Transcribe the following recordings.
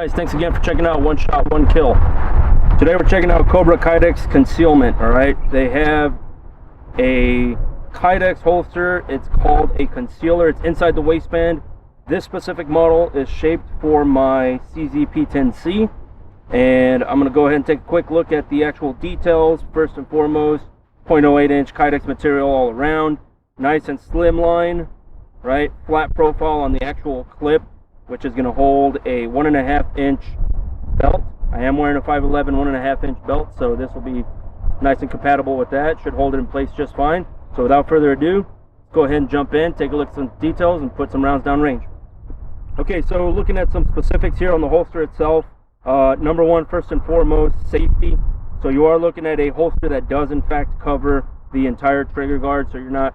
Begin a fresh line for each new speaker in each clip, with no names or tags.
Guys, thanks again for checking out One Shot, One Kill. Today we're checking out Kobra Kydex Concealment, alright? They have a Kydex holster. It's called a concealer. It's inside the waistband. This specific model is shaped for my CZ P10C. And I'm going to go ahead and take a quick look at the actual details. First and foremost, 0.08 inch Kydex material all around. Nice and slimline, right? Flat profile on the actual clip, which is going to hold a 1.5 inch belt. I am wearing a 5'11", 1.5 inch belt, so this will be nice and compatible with that. Should hold it in place just fine. So without further ado, go ahead and jump in, take a look at some details, and put some rounds down range. Okay, so looking at some specifics here on the holster itself. Number one, first and foremost, safety. So you are looking at a holster that does in fact cover the entire trigger guard, so you're not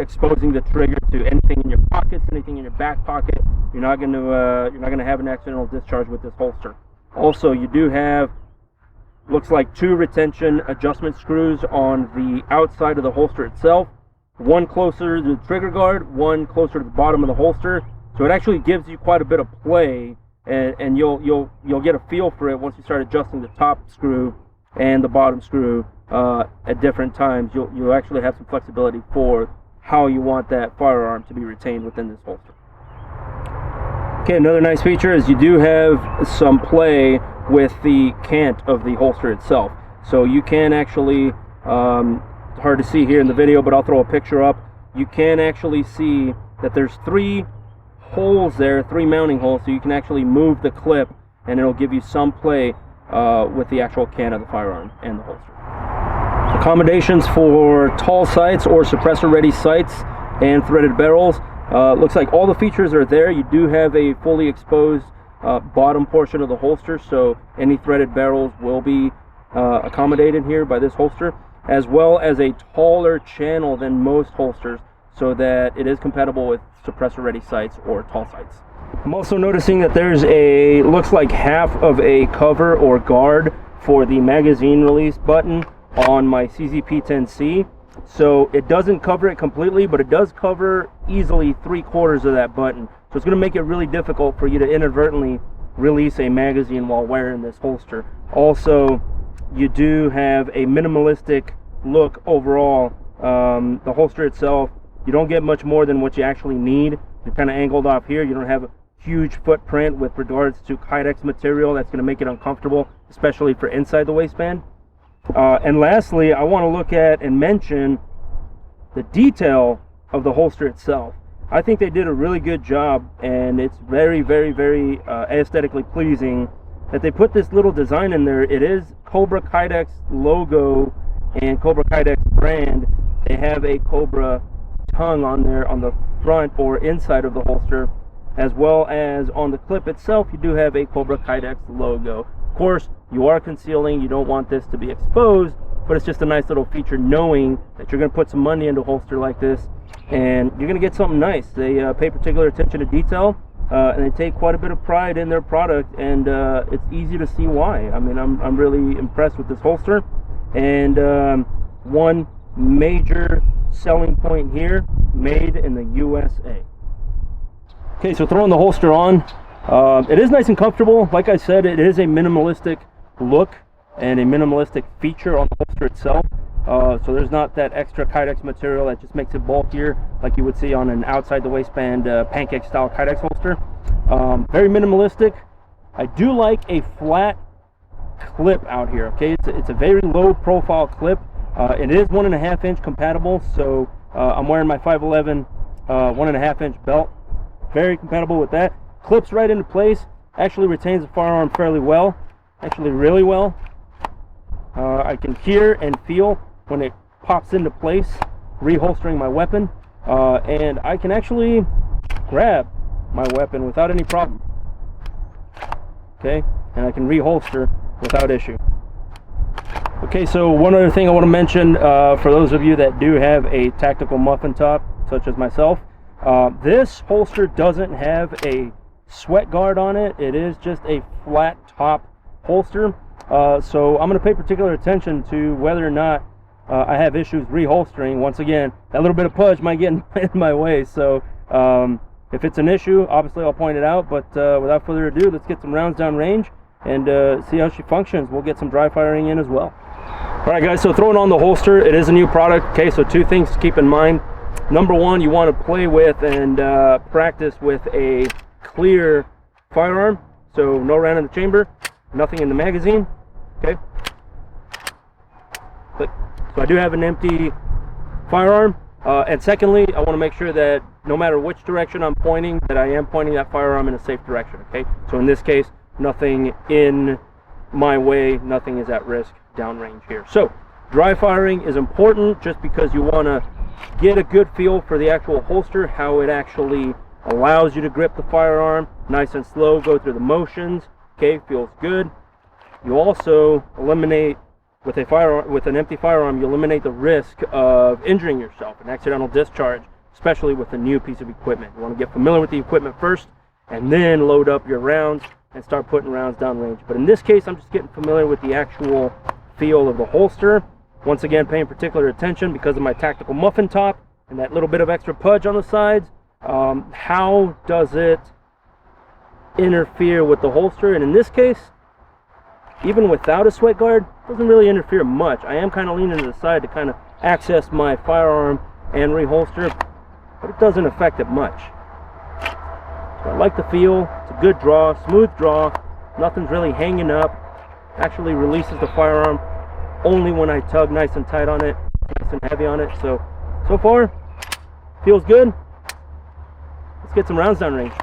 exposing the trigger to anything in your pockets, anything in your back pocket. You're not going to have an accidental discharge with this holster. Also, you do have, looks like, 2 retention adjustment screws on the outside of the holster itself. One closer to the trigger guard, one closer to the bottom of the holster. So it actually gives you quite a bit of play, and you'll get a feel for it once you start adjusting the top screw and the bottom screw at different times. You'll actually have some flexibility for how you want that firearm to be retained within this holster. Okay, another nice feature is you do have some play with the cant of the holster itself. So you can actually, hard to see here in the video, but I'll throw a picture up. You can actually see that there's 3 holes there, 3 mounting holes, so you can actually move the clip and it'll give you some play with the actual cant of the firearm and the holster. Accommodations for tall sights or suppressor ready sights and threaded barrels. Looks like all the features are there. You do have a fully exposed bottom portion of the holster, so any threaded barrels will be accommodated here by this holster, as well as a taller channel than most holsters, so that it is compatible with suppressor ready sights or tall sights. I'm also noticing that there's a, looks like half of a cover or guard for the magazine release button on my CZ P10C. So it doesn't cover it completely, but it does cover easily 3/4 of that button. So it's going to make it really difficult for you to inadvertently release a magazine while wearing this holster. Also, you do have a minimalistic look overall. The holster itself, you don't get much more than what you actually need. You're kind of angled off here. You don't have a huge footprint with regards to Kydex material that's going to make it uncomfortable, especially for inside the waistband. And lastly, I want to look at and mention the detail of the holster itself. I think they did a really good job, and it's very, very, very aesthetically pleasing that they put this little design in there. It is Kobra Kydex logo and Kobra Kydex brand. They have a Cobra tongue on there on the front or inside of the holster, as well as on the clip itself. You do have a Kobra Kydex logo. Of course, you are concealing, you don't want this to be exposed, but it's just a nice little feature knowing that you're going to put some money into a holster like this and you're going to get something nice. They pay particular attention to detail, and they take quite a bit of pride in their product, and it's easy to see why. I mean, I'm really impressed with this holster, and one major selling point here, made in the USA. Okay, so throwing the holster on, it is nice and comfortable. Like I said, it is a minimalistic look and a minimalistic feature on the holster itself. So there's not that extra Kydex material that just makes it bulkier like you would see on an outside the waistband pancake style Kydex holster. Very minimalistic. I do like a flat clip out here. Okay, it's a very low profile clip. It is 1.5 inch compatible, so I'm wearing my 5'11", 1.5 inch belt. Very compatible with that. Clips right into place. Actually retains the firearm fairly well. Actually really well. I can hear and feel when it pops into place, reholstering my weapon. And I can actually grab my weapon without any problem. Okay, and I can reholster without issue. Okay, so one other thing I want to mention, for those of you that do have a tactical muffin top, such as myself, this holster doesn't have a sweat guard on it. It is just a flat top holster. So I'm going to pay particular attention to whether or not I have issues reholstering. Once again, that little bit of pudge might get in my way. So If it's an issue, obviously I'll point it out, but without further ado, let's get some rounds down range and see how she functions. We'll get some dry firing in as well. All right guys, so throwing on the holster, it is a new product. Okay, so two things to keep in mind. Number one, you want to play with and practice with a clear firearm. So no round in the chamber, nothing in the magazine. Okay. So I do have an empty firearm. And secondly, I want to make sure that no matter which direction I'm pointing, that I am pointing that firearm in a safe direction. Okay. So in this case, nothing in my way, nothing is at risk downrange here. So dry firing is important just because you want to get a good feel for the actual holster, how it actually allows you to grip the firearm nice and slow, go through the motions. Okay, feels good. You also eliminate with an empty firearm, you eliminate the risk of injuring yourself, an accidental discharge, especially with a new piece of equipment. You want to get familiar with the equipment first and then load up your rounds and start putting rounds downrange. But in this case, I'm just getting familiar with the actual feel of the holster. Once again, paying particular attention because of my tactical muffin top and that little bit of extra pudge on the sides. How does it interfere with the holster? And in this case, even without a sweat guard, it doesn't really interfere much. I am kind of leaning to the side to kind of access my firearm and reholster, but it doesn't affect it much. So I like the feel. It's a good draw, smooth draw. Nothing's really hanging up. Actually releases the firearm only when I tug nice and tight on it, nice and heavy on it. So far, feels good. Let's get some rounds downrange.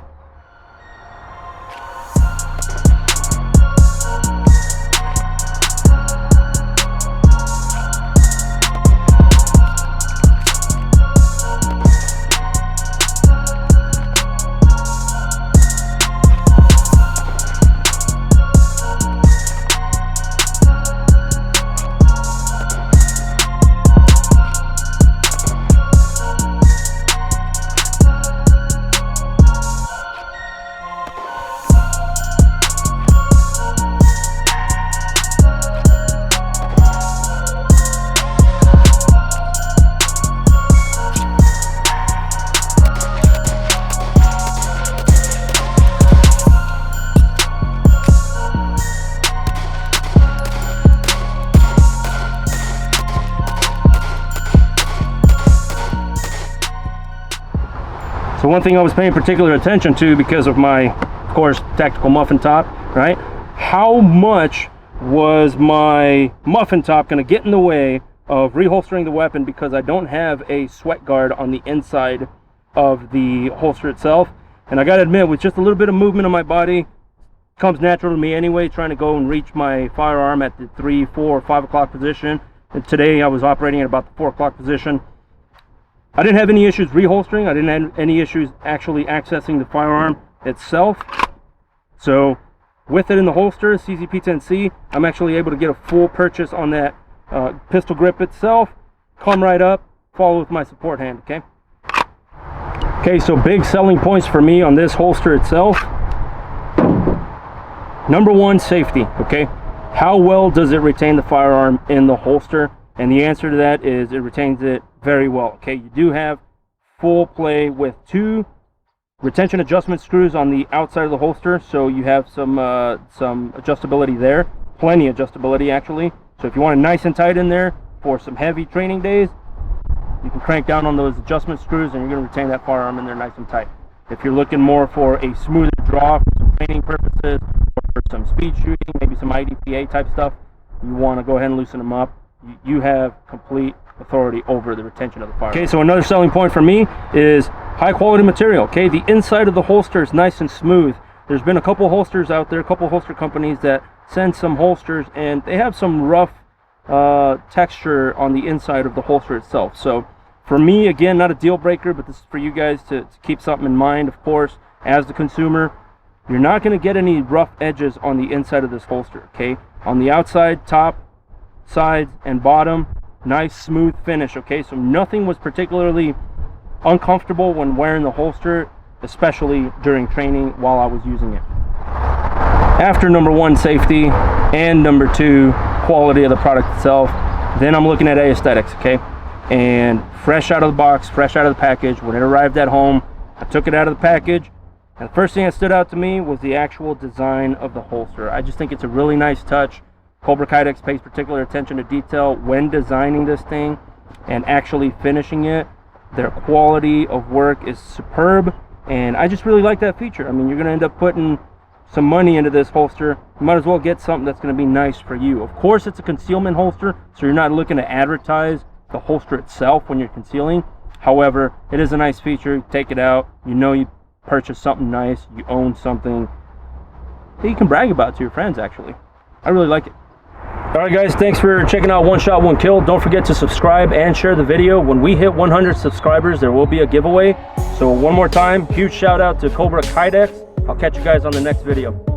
So one thing I was paying particular attention to because of my, of course, tactical muffin top, right? How much was my muffin top going to get in the way of reholstering the weapon because I don't have a sweat guard on the inside of the holster itself? And I got to admit, with just a little bit of movement on my body, comes natural to me anyway, trying to go and reach my firearm at the 3, 4, 5 o'clock position. And today I was operating at about the 4 o'clock position. I didn't have any issues reholstering. I didn't have any issues actually accessing the firearm itself. So with it in the holster, CZ P10C, I'm actually able to get a full purchase on that pistol grip itself. Come right up, follow with my support hand, okay? Okay, so big selling points for me on this holster itself. Number one, safety, okay? How well does it retain the firearm in the holster? And the answer to that is it retains it very well. Okay, you do have full play with 2 retention adjustment screws on the outside of the holster, so you have some adjustability there, plenty of adjustability actually. So if you want it nice and tight in there for some heavy training days, you can crank down on those adjustment screws and you're going to retain that firearm in there nice and tight. If you're looking more for a smoother draw for some training purposes or for some speed shooting, maybe some IDPA type stuff, you want to go ahead and loosen them up. You have complete authority over the retention of the firearm. Okay, so another selling point for me is high quality material. Okay, the inside of the holster is nice and smooth. There's been a couple holsters out there, a couple holster companies that send some holsters and they have some rough texture on the inside of the holster itself. So for me, again, not a deal breaker, but this is for you guys to keep something in mind, of course, as the consumer. You're not going to get any rough edges on the inside of this holster, okay? On the outside, top, sides, and bottom, nice smooth finish, okay? So nothing was particularly uncomfortable when wearing the holster, especially during training while I was using it. After number one, safety, and number two, quality of the product itself, then I'm looking at aesthetics, okay? And fresh out of the box, fresh out of the package, when it arrived at home, I took it out of the package, and the first thing that stood out to me was the actual design of the holster. I just think it's a really nice touch. Kobra Kydex pays particular attention to detail when designing this thing and actually finishing it. Their quality of work is superb, and I just really like that feature. I mean, you're going to end up putting some money into this holster. You might as well get something that's going to be nice for you. Of course, it's a concealment holster, so you're not looking to advertise the holster itself when you're concealing. However, it is a nice feature. You take it out, you know you purchased something nice, you own something that you can brag about to your friends, actually. I really like it. Alright guys, thanks for checking out One Shot One Kill. Don't forget to subscribe and share the video. When we hit 100 subscribers, there will be a giveaway. So one more time, huge shout out to Kobra Kydex. I'll catch you guys on the next video.